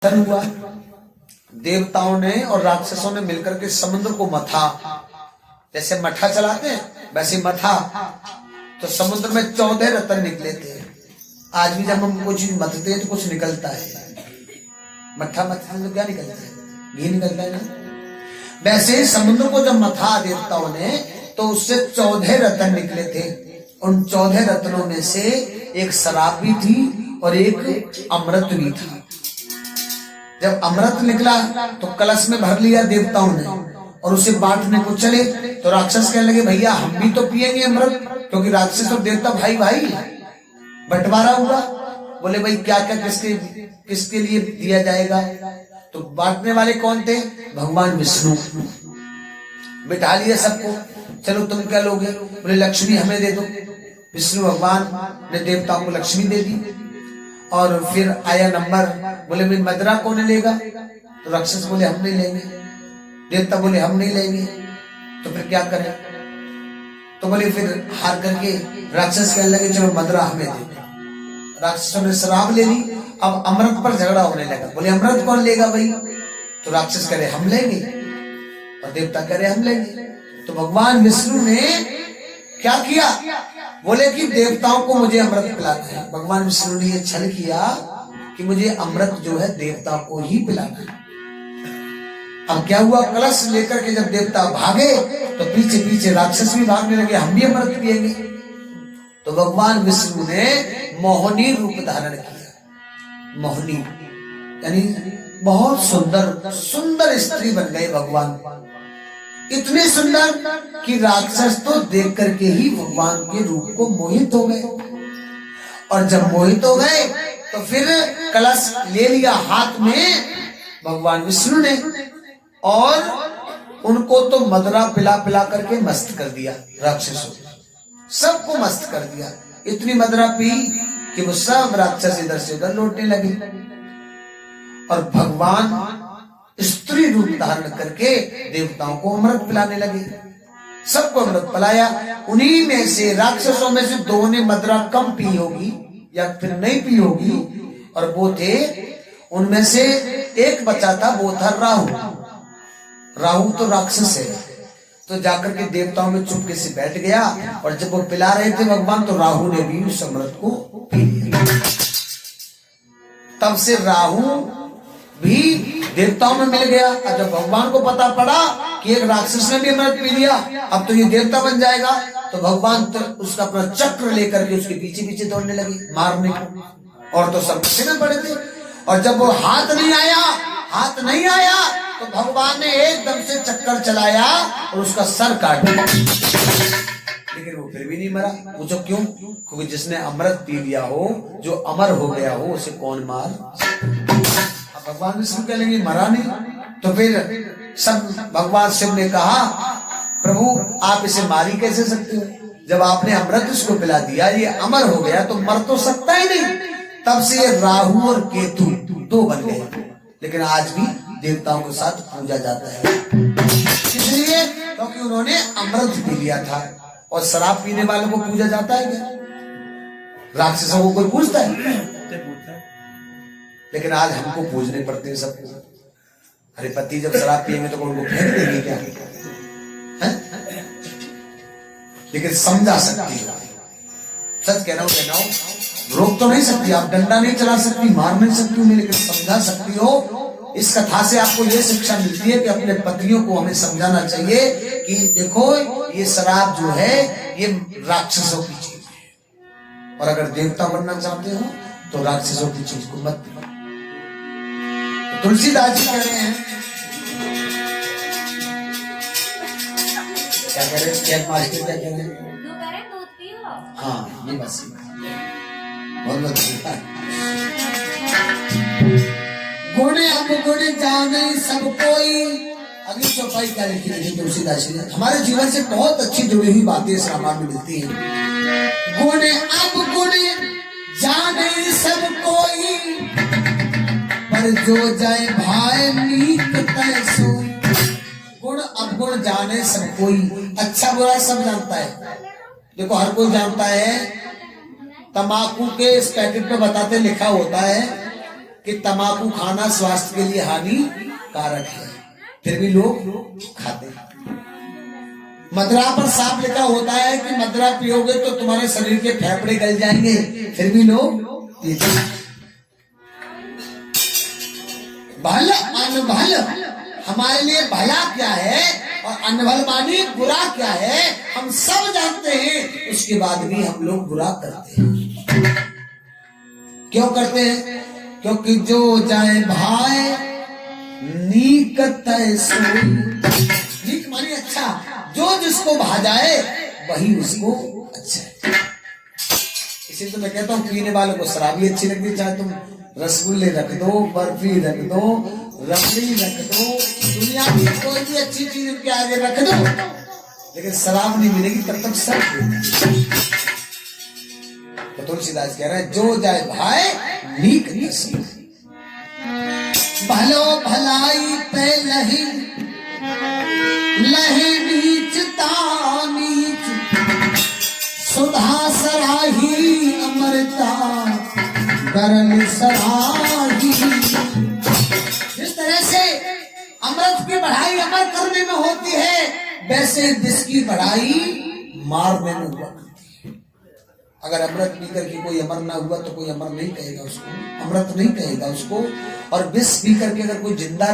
हुआ। देवताओं ने और राक्षसों ने मिलकर के समुद्र को मथा, जैसे मठा चलाते हैं वैसे मथा, तो समुद्र में 14 रत्न निकले थे। आज भी जब हम कुछ मथते हैं तो कुछ निकलता है, मट्ठा मथते हैं तो क्या निकलता है, घी निकलता है ना। वैसे ही समुद्र को जब मथा देवताओं ने तो उससे 14 रत्न निकले थे। उन 14 रत्नों में से एक शराब भी थी और एक अमृत भी था। जब अमृत निकला तो कलश में भर लिया देवताओं ने और उसे बांटने को चले तो राक्षस कहने लगे भैया हम भी तो पिएंगे अमृत, क्योंकि राक्षस और देवता भाई भाई। बंटवारा हुआ, बोले भाई क्या क्या किसके किसके लिए दिया जाएगा। तो बांटने वाले कौन थे, भगवान विष्णु। बिठा लिया सबको, चलो तुम क्या लोगे, बोले लक्ष्मी हमें दे दो। विष्णु भगवान ने देवताओं को लक्ष्मी दे दी। और फिर आया नंबर, बोले भाई मदरा कौन लेगा, तो राक्षस बोले हम नहीं लेंगे, देवता बोले हम नहीं लेंगे। तो फिर क्या करें, तो बोले फिर हार करके राक्षस कहने लगे चलो मदरा हमें दे। राक्षसों ने शराब ले ली, अब अमृत पर झगड़ा होने लगा। बोले अमृत कौन लेगा भाई, तो राक्षस कह रहे हम लेंगे और देवता कह रहे हम लेंगे। तो भगवान विष्णु ने क्या किया, बोले कि देवताओं को मुझे अमृत पिलाना है। भगवान विष्णु ने यह छल किया कि मुझे अमृत जो है देवताओं को ही पिलाना है। अब क्या हुआ, कलश लेकर के जब देवता भागे तो पीछे पीछे राक्षस भी भागने लगे, हम भी अमृत पिएंगे। तो भगवान विष्णु ने मोहिनी रूप धारण किया। मोहिनी यानी बहुत सुंदर सुंदर स्त्री बन गए भगवान, इतने सुंदर कि राक्षस तो देख करके ही भगवान के रूप को मोहित हो गए। और जब मोहित हो गए तो फिर कलश ले लिया हाथ में भगवान विष्णु ने और उनको तो मदरा पिला पिला करके मस्त कर दिया। राक्षसों सबको मस्त कर दिया, इतनी मदरा पी कि वो सब राक्षस इधर से उधर लौटने लगे। और भगवान स्त्री रूप धारण करके देवताओं को अमृत पिलाने लगे, सबको अमृत पिलाया। उन्हीं में से राक्षसों में से दो ने मदरा कम पी होगी या फिर नहीं पी होगी, और वो थे उनमें से एक बचा था, वो था राहु। राहु तो राक्षस है, तो जाकर के देवताओं में चुपके से बैठ गया और जब वो पिला रहे थे भगवान तो राहु ने भी उस अमृत को पी लिया। तब से राहु भी देवताओं में मिल गया। और जब भगवान को पता पड़ा कि एक राक्षस ने भी अमृत पी लिया, अब तो ये देवता बन जाएगा, तो भगवान तो उसका अपना चक्र लेकर के उसके पीछे पीछे दौड़ने लगे मारने को। और तो सब पीछे में पड़े थे। और जब वो हाथ नहीं आया तो भगवान ने एकदम से चक्कर चलाया और उसका सर काट दिया, लेकिन वो फिर भी नहीं मरा। पूछो क्यों, क्योंकि जिसने अमृत पी लिया हो, जो अमर हो गया हो, उसे कौन मार। भगवान विष्णु कह लेंगे मरा नहीं, तो फिर सब भगवान शिव ने कहा प्रभु आप इसे मारी कैसे सकते हो, जब आपने अमृत उसको पिला दिया, ये अमर हो गया तो मर तो सकता ही नहीं। तब से ये राहु और केतु दो बन गए। लेकिन आज भी देवताओं के साथ पूजा जाता है, इसलिए क्योंकि उन्होंने अमृत पी लिया था। और शराब पीने वालों को पूजा जाता है क्या, राक्षसों को कोई पूजता है? लेकिन आज हमको पूजने पड़ते हैं सबको। अरे पति जब शराब पिएंगे तो उनको फेंक देंगे क्या है? लेकिन समझा सकती है, सच कह रहा हूं, रोक तो नहीं सकती, आप डंडा नहीं चला सकती, मार नहीं सकती उन्हें, लेकिन समझा सकती हो। इस कथा से आपको यह शिक्षा मिलती है कि अपने पतियों को हमें समझाना चाहिए कि देखो ये शराब जो है ये राक्षसों की चीज है, और अगर देवता बनना चाहते हो तो राक्षसों की चीज को मत पियो। तो तुलसीदास जी कह रहे हैं, क्या कह रहे हैं मास्टर, क्या कह रहे हैं? हाँ ये बस बहुत गुणे अवगुण जाने सब कोई। अगली चौपाई क्या लिखी है तुलसीदास जी ने, हमारे जीवन से बहुत अच्छी जुड़ी हुई बातें इस रामायण में मिलती हैं। गुण अवगुण जाने सब कोई, पर जो जाए भाई नीक तय सोई। गुण अवगुण जाने सब कोई, अच्छा बुरा सब जानता है। देखो हर कोई जानता है, तंबाकू के इस पैकेट पे बताते लिखा होता है कि तंबाकू खाना स्वास्थ्य के लिए हानिकारक है, फिर भी लोग खाते हैं। मदरा पर साफ लिखा होता है कि मदरा पियोगे तो तुम्हारे शरीर के फेफड़े गल जाएंगे, फिर भी लोग पीते हैं। भल अनभल, हमारे लिए भला क्या है और अनभल मानी बुरा क्या है हम सब जानते हैं, उसके बाद भी हम लोग बुरा करते हैं। क्यों करते हैं? क्योंकि जो जाए भाई नीक तय सोई। नीक मानी अच्छा, जो जिसको भा जाए वही उसको अच्छा है। इसीलिए तो मैं कहता हूँ पीने वालों को शराब भी अच्छी लगती, चाहे तुम रसगुल्ले रख दो, बर्फी रख दो, रबड़ी रख दो, दुनिया की कोई भी अच्छी चीज उनके आगे रख दो, लेकिन शराब नहीं मिलेगी तब तक सब। तो तुलसीदास कह रहे हैं जो जाए भाई नीक नसीब। भलो भलाई पे लही लही नीचता नीच, सुधा सराही अमरता गरल सराही। जिस तरह से अमृत की बढ़ाई अमर करने में होती है, वैसे विष की बढ़ाई मारने में हुआ करती है। अगर अमृत पी करके कोई अमर ना हुआ तो कोई अमर नहीं कहेगा उसको, अमृत नहीं कहेगा उसको। और विष पी करके अगर कोई जिंदा